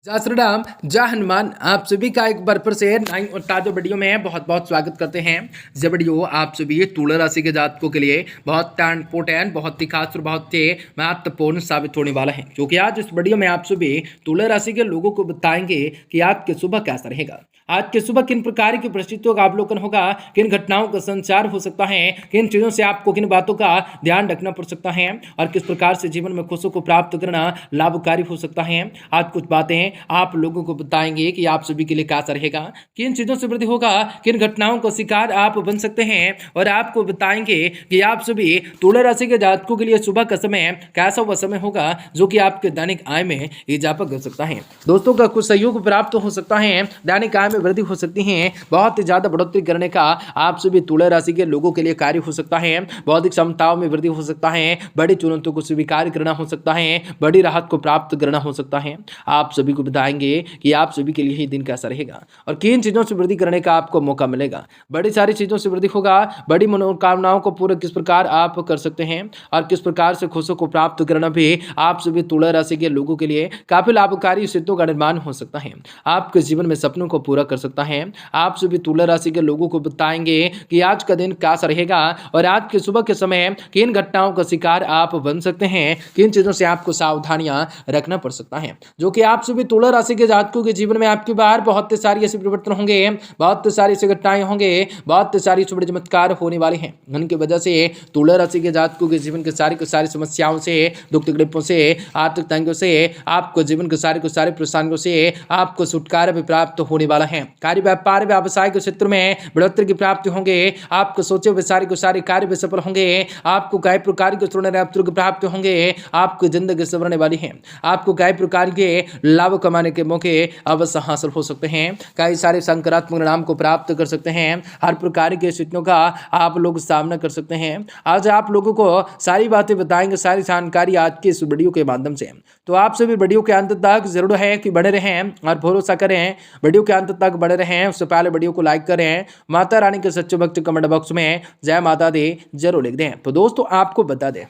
जय श्री राम, जय हनुमान। आप सभी का एक बार फिर से नई और ताजा वीडियो में बहुत बहुत स्वागत करते हैं। ये वीडियो आप सभी तुला राशि के जातकों के लिए बहुत इंपोर्टेंट, बहुत ही खास और बहुत ही महत्वपूर्ण साबित होने वाला है, क्योंकि आज इस वीडियो में आप सभी तुला राशि के लोगों को बताएंगे कि आज के सुबह कैसा रहेगा। आज के सुबह किन प्रकार की परिस्थितियों का अवलोकन होगा, किन घटनाओं का संचार हो सकता है, किन चीजों से आपको किन बातों का ध्यान रखना पड़ सकता है और किस प्रकार से जीवन में खुशियों को प्राप्त करना लाभकारी हो सकता है। आज कुछ बातें आप लोगों को बताएंगे कि आप सभी के लिए कैसा रहेगा, किन चीजों से वृद्धि होगा, किन घटनाओं का शिकार आप बन सकते हैं और आपको बताएंगे कि आप सभी तुला राशि के जातकों के लिए सुबह का समय कैसा वह समय होगा जो कि आपके दैनिक आय में इजाफा कर सकता है। दोस्तों का कुछ सहयोग प्राप्त हो सकता है, दैनिक आय में वृद्धि हो सकती है, बहुत ही ज्यादा बढ़ोतरी करने का आप सभी तुला राशि के लोगों के लिए कार्य हो सकता है, बौद्धिक क्षमताओं में वृद्धि हो सकता है, बड़ी चुनौतियों को स्वीकार करना हो सकता है, बड़ी राहत को प्राप्त करना हो सकता है। आप सभी को बताएंगे कि आप सभी के लिए ही दिन कैसा रहेगा और किन चीजों से वृद्धि करने का आपको मौका मिलेगा। बड़ी सारी चीजों से वृद्धि होगा, बड़ी मनोकामनाओं को पूरा किस प्रकार आप कर सकते हैं और किस प्रकार से खुशियों को प्राप्त करना भी आप सभी तुला राशि के लोगों के लिए काफी लाभकारी स्थितियों का निर्माण हो सकता है। आपके जीवन में सपनों को पूरा कर सकता है। आप सभी तुला राशि के लोगों को बताएंगे कि आज का दिन कैसा रहेगा और आज के सुबह के समय किन घटनाओं का शिकार आप बन सकते हैं, किन चीजों से आपको सावधानियां रखना पड़ सकता है, जो कि आप सभी तुला राशि के जातकों के जीवन में आपकी बार बहुत सारी ऐसे परिवर्तन होंगे, बहुत सारी ऐसी घटनाएं होंगे, बहुत सारी शुभ चमत्कार होने वाले हैं। उनकी वजह से तुला राशि के जातकों के जीवन के सारी समस्याओं से, दुख तकलीफों से, आर्थिक तंगियों से, आपको जीवन के सारे परेशानियों से आपको छुटकारा भी प्राप्त होने वाला है। कार्य व्यापार व्यवसाय के क्षेत्र में बढ़ोतरी की प्राप्ति होंगे, आपको सोचे हुए सारे कार्य भी सफल होंगे, आपको कई प्रकार के की प्राप्ति होंगे, आपकी जिंदगी संवरने वाली है, आपको कई प्रकार के लाभ कमाने के मौके अवश्य हासिल हो सकते हैं, कई सारे सकारात्मक परिणाम को प्राप्त कर सकते हैं, हर प्रकार की स्थितियों का आप लोग सामना कर सकते हैं। आज आप लोगों को सारी बातें बताएंगे, सारी जानकारी आज के इस वीडियो के माध्यम से। तो आप सभी वीडियो के अंत तक जरूर है कि बने रहें और भरोसा करें, वीडियो के अंत तक बने रहें। उससे पहले वीडियो को लाइक करें, माता रानी के सच्चे भक्त कमेंट बॉक्स में जय माता दी जरूर लिख दें। तो दोस्तों आपको बता दें,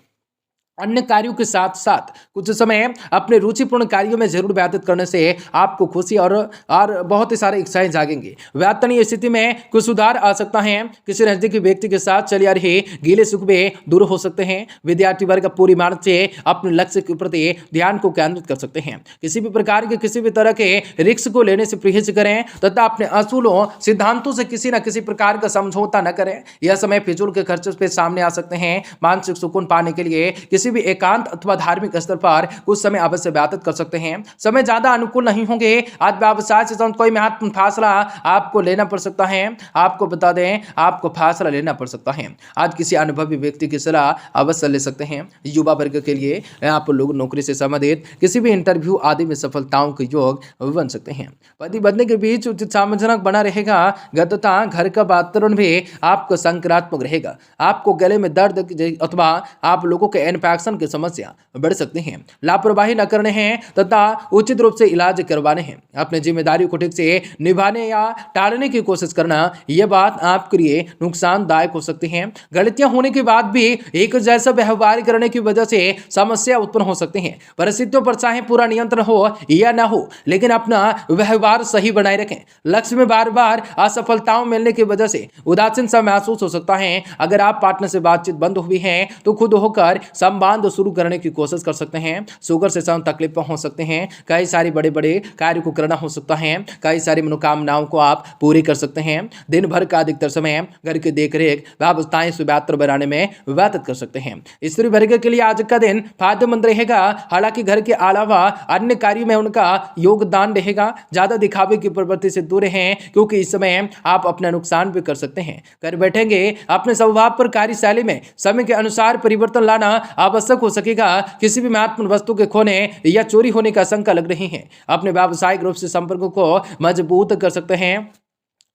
अन्य कार्यों के साथ साथ कुछ समय अपने रुचिपूर्ण कार्यों में जरूर व्यतीत करने से आपको खुशी और बहुत ही सारे इच्छाएं जागेंगे। वेतनीय स्थिति में कुछ सुधार आ सकता है। किसी नजदीकी व्यक्ति के साथ चली आ रही गीले सुखबे दूर हो सकते हैं। विद्यार्थी वर्ग पूरी मेहनत से अपने लक्ष्य के प्रति ध्यान को केंद्रित कर सकते हैं। किसी भी प्रकार के किसी भी तरह के रिस्क को लेने से परहेज करें तथा अपने असूलों सिद्धांतों से किसी न किसी प्रकार का समझौता न करें। यह समय फिजूल के खर्चे पे सामने आ सकते हैं। मानसिक सुकून पाने के लिए किसी भी एकांत अथवा धार्मिक स्तर पर कुछ समय अवश्य व्यतीत कर सकते हैं। समय ज्यादा अनुकूल नहीं होंगे। आज व्यवसाय से संबंधित कोई महत्वपूर्ण फैसला आपको लेना पड़ सकता है। आपको बता दें, आपको फैसला लेना पड़ सकता है। आज किसी अनुभवी व्यक्ति की सलाह अवश्य ले सकते हैं। युवा वर्ग के लिए आप लोग नौकरी से संबंधित किसी भी इंटरव्यू आदि में सफलताओं के योग बन सकते हैं। पति पत्नी के बीच उचित सामंजस्य बना रहेगा। गतता घर का वातावरण भी आपको सकारात्मक रहेगा। आपको गले में दर्द अथवा आप लोगों के इन्फेक्शन की समस्या बढ़ सकती हैं। लापरवाही न करने हैं तथा उचित रूप से इलाज करवाने हैं। अपने जिम्मेदारियों को ठीक से निभाने या टालने की कोशिश करना, यह बात आपके लिए नुकसानदायक हो सकती है। गलतियां होने के बाद भी एक जैसा व्यवहार करने की वजह से समस्या उत्पन्न हो सकती है। परिस्थितियों पर चाहे पूरा नियंत्रण हो या ना हो, लेकिन अपना व्यवहार सही बनाए रखें। लक्ष्य में बार बार असफलताओं मिलने की वजह से उदासीन सा महसूस हो सकता है। अगर आप पार्टनर से बातचीत बंद हुई है तो खुद होकर संवाद शुरू करने की कोशिश कर सकते हैं। शुगर से संबंधित तकलीफ हो सकते हैं। कई सारी बड़े बड़े कार्य को करना हो सकता है। कई सारी मनोकामनाओं को आप पूरी कर सकते हैं। दिन भर का अधिकतर समय घर की देखरेख व्यवस्थाएं सुव्यवस्थित बनाने में व्यतीत कर सकते हैं। स्त्री वर्ग के लिए आज का दिन फायदेमंद रहेगा। हालांकि घर के अलावा अन्य कार्यों में उनका योगदान रहेगा। ज्यादा दिखावे की प्रवृत्ति से दूर रहें, क्योंकि इस समय आप अपना नुकसान भी कर सकते हैं। कर बैठेंगे अपने स्वभाव पर कार्यशैली में समय के अनुसार परिवर्तन लाना आवश्यक हो सकेगा। किसी भी महत्वपूर्ण वस्तु के खोने या चोरी होने का आशंका लग रही है। अपने व्यावसायिक रूप से संपर्कों को मजबूत कर सकते हैं।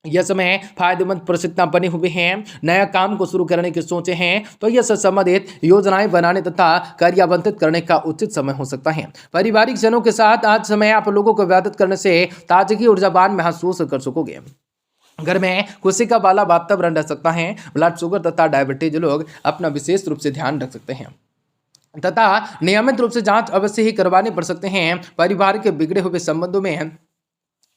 यह समय फायदेमंद परिस्थितियां बनी हुई हैं। नया काम को शुरू करने की सोचे हैं तो यह संबंधित योजनाएं बनाने तथा कार्यान्वित करने का उचित समय हो सकता है। पारिवारिक जनों के साथ आज समय आप लोगों को व्यतीत करने से ताजगी ऊर्जावान महसूस कर सकोगे। घर में खुशी का वाला वातावरण रह सकता है। ब्लड शुगर तथा डायबिटीज लोग अपना विशेष रूप से ध्यान रख सकते हैं। तथा नियमित रूप से जांच अवश्य ही करवाने पड़ सकते हैं। परिवार के बिगड़े हुए संबंधों में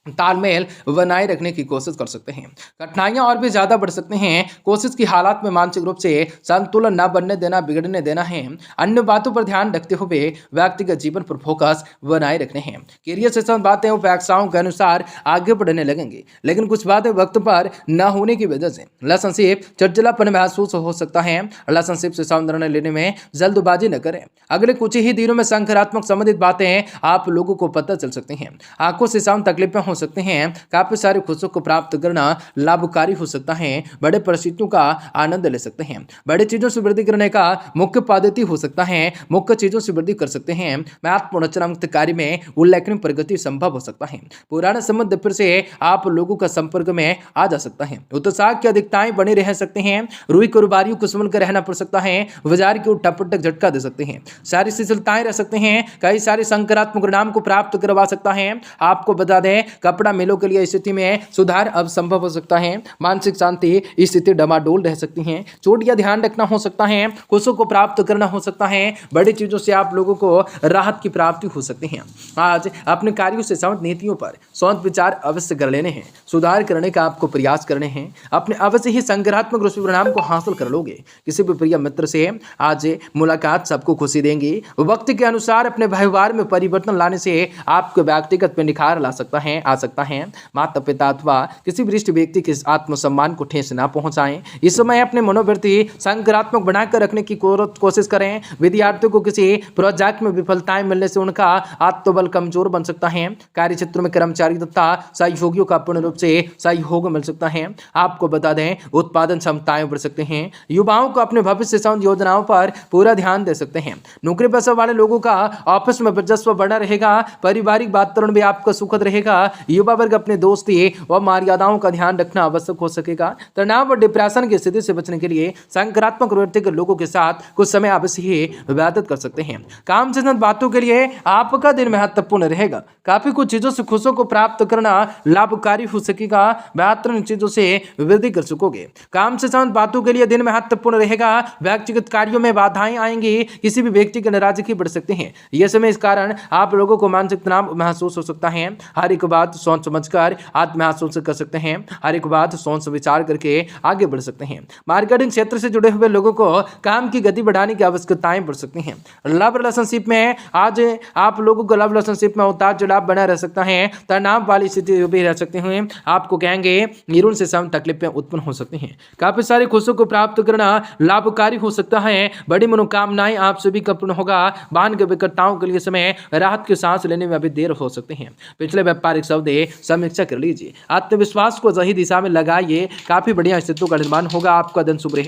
तालमेल बनाए रखने की कोशिश कर सकते हैं। कठिनाइयां और भी ज्यादा बढ़ सकते हैं। कोशिश की हालात में मानसिक रूप से संतुलन न बनने देना, बिगड़ने देना है। अन्य बातों पर ध्यान रखते हुए व्यक्तिगत जीवन पर फोकस बनाए रखने हैं। करियर से संबंधित बातें अपेक्षाओं के अनुसार आगे बढ़ने लगेंगी, लेकिन कुछ बातें वक्त पर न होने की वजह से रिलेशनशिप चिड़चिड़ापन महसूस हो सकता है। रिलेशनशिप से संबंध निर्णय लेने में जल्दबाजी न करें। अगले कुछ ही दिनों में सकारात्मक संबंधित बातें आप लोगों को पता चल सकती हैं। आंखों से सामने तकलीफें हो सकते हैं। काफी सारी खुशियों को प्राप्त करना लाभकारी हो सकता है। बड़े परिस्थितियों का आनंद ले सकते हैं। बड़े चीजों से वृद्धि करने का मुख्य पद्धति हो सकता है। मुख्य चीजों से वृद्धि कर सकते हैं। महत्वपूर्ण रचनात्मक कार्य में उल्लेखनीय प्रगति संभव हो सकता है। पुराने संबंध फिर से आप लोगों का संपर्क में आ जा सकता है। उत्साह की अधिकताएं बने रह सकते हैं। रुई कारोबारियों को संभल कर रहना पड़ सकता है। बाजार की उठापटक झटका दे सकते हैं। सारी शिथिलताएं रह सकते हैं। कई सारे सकारात्मक परिणाम को प्राप्त करवा सकता है। आपको बता दें, कपड़ा मिलों के लिए स्थिति में सुधार अब संभव हो सकता है। मानसिक शांति स्थिति डमाडोल रह सकती है। चोट या ध्यान रखना हो सकता है। खुशियों को प्राप्त करना हो सकता है। बड़ी चीजों से आप लोगों को राहत की प्राप्ति हो सकती है। आज अपने कार्यों से संबंधित नीतियों पर सोच विचार अवश्य कर लेने हैं। सुधार करने का आपको प्रयास करने हैं। अपने अवश्य ही सकारात्मक परिणाम को हासिल कर लोगे। किसी भी प्रिय मित्र से आज मुलाकात सबको खुशी देंगी। वक्त के अनुसार अपने व्यवहार में परिवर्तन लाने से आपके व्यक्तिगत पे निखार आ सकता है। माता पिता अथवा किसी वरिष्ठ व्यक्ति के आत्मसम्मान को ठेस ना पहुंचाएं। इस समय अपने मनोवृत्ति सकारात्मक बनाकर रखने की कोशिश करें। विद्यार्थियों को किसी प्रोजेक्ट में विफलताएं मिलने से उनका आत्मबल कमजोर बन सकता है। कार्य क्षेत्र में कर्मचारी तथा सहयोगियों का पूर्ण रूप से सहयोग मिल सकता है। आपको बता दें, उत्पादन क्षमताएं बढ़ सकते हैं। युवाओं को अपने भविष्य संबंधी योजनाओं पर पूरा ध्यान दे सकते हैं। नौकरी पेशा वाले लोगों का ऑफिस में वर्चस्व बना रहेगा। पारिवारिक वातावरण भी आपका सुखद रहेगा। युवा वर्ग अपने दोस्ती व मर्यादाओं का ध्यान रखना आवश्यक हो सकेगा। तनाव और डिप्रेशन की स्थिति से बचने के लिए सकारात्मक प्रवृत्ति के लोगों के साथ कुछ समय अवश्य ही व्यतीत कर सकते हैं। काम से संबंधित बातों के लिए आपका दिन महत्वपूर्ण रहेगा। काफी कुछ चीजों से खुशियों को प्राप्त करना लाभकारी हो सकेगा। बेहतरीन चीजों से वृद्धि कर सकोगे। काम से संबंधित बातों के लिए दिन महत्वपूर्ण रहेगा। व्यक्तिगत कार्यों में बाधाएं आएंगी। किसी भी व्यक्ति की नाराजगी बढ़ सकते हैं। यह समय इस कारण आप लोगों को मानसिक तनाव महसूस हो सकता है। हर एक बात सोच समझकर आत्म महसूस कर सकते हैं। हर एक बात सोच विचार करके आगे बढ़ सकते हैं। मार्केटिंग क्षेत्र से जुड़े हुए लोगों को काम की गति बढ़ाने की आवश्यकताएं बढ़ सकती हैं। लव रिलेशनशिप में आज आप लोगों को लव रिलेशनशिप में उतार चढ़ाव बना रह सकता है। तनाव वाली स्थिति भी रह सकती है। आपको कहेंगे नीरुण से सम तकलीफें उत्पन्न हो सकती हैं। काफी सारी खुशियों को प्राप्त करना लाभकारी हो सकता है। बड़ी मनोकामनाएं आप सभी का पूर्ण होगा। वाहन के विक्रेताओं के लिए समय राहत की सांस लेने में अभी देर हो सकते हैं। पिछले व्यापारिक सौदे समीक्षा कर लीजिए। आत्मविश्वास को सही दिशा में लगाइए। काफी बढ़िया स्थितियों का निर्माण होगा। आपका दिन शुभ रहे।